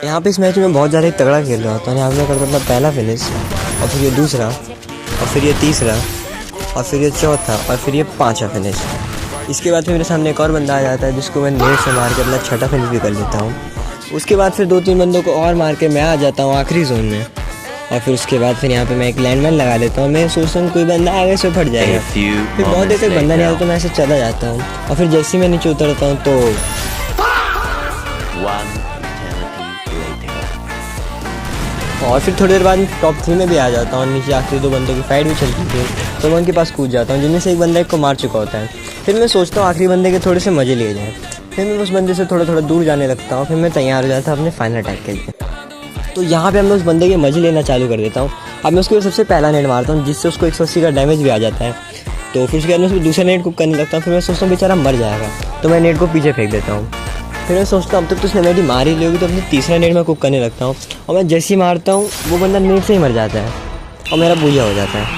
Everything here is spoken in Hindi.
यहाँ पे इस मैच में बहुत ज़्यादा ही तगड़ा खेल रहा था। यहाँ पे मैं करता था पहला फिनिश, और फिर ये दूसरा, और फिर ये तीसरा, और फिर ये चौथा, और फिर ये पाँचवा फिनिश। इसके बाद फिर मेरे सामने एक और बंदा आ जाता है जिसको मैं नेट से मार के अपना छठा फिनिश भी कर लेता हूँ। उसके बाद फिर 2-3 बंदों को और मार के मैं आ जाता हूँ आखिरी जोन में, और फिर उसके बाद फिर यहाँ पे मैं एक लैंडमैन लगा लेता हूँ। मैं सोचता हूँ कोई बंदा आगे से फट जाएगा, फिर बहुत देर तक बंदा नहीं आता तो मैं ऐसे चला जाता हूँ, और फिर जैसे ही मैं नीचे उतरता हूँ तो और फिर थोड़ी देर बाद टॉप 3 में भी आ जाता हूँ। नीचे आखिरी 2 बंदों की फाइट भी चलती थी, तो मैं उनके पास कूद जाता हूँ, जिनमें से एक बंदा एक को मार चुका होता है। फिर मैं सोचता हूँ आखिरी बंदे के थोड़े से मज़े लिए जाएँ। फिर मैं उस बंदे से थोड़ा थोड़ा दूर जाने लगता हूँ। फिर मैं तैयार हो जाता हूँ अपने फाइनल अटैक के लिए। तो यहाँ पे मैं उस बंदे के मज़े लेना चालू कर देता हूँ। अब मैं उसके सबसे पहला नेट मारता हूँ, जिससे उसको 180 का डैमेज भी आ जाता है। तो फिर उसके बाद मैं उसको दूसरा नेट कुक करने लगता हूँ। फिर मैं सोचता हूँ बेचारा मर जाएगा, तो मैं नेट को पीछे फेंक देता हूँ। फिर मैं सोचता हूँ अब तक तो उसने मेरी मार ही ली होगी, तो अपनी तीसरा नेट में कुक करने लगता हूँ। और मैं जैसे ही मारता हूँ वो बंदा नेट से ही मर जाता है और मेरा बूझा हो जाता है।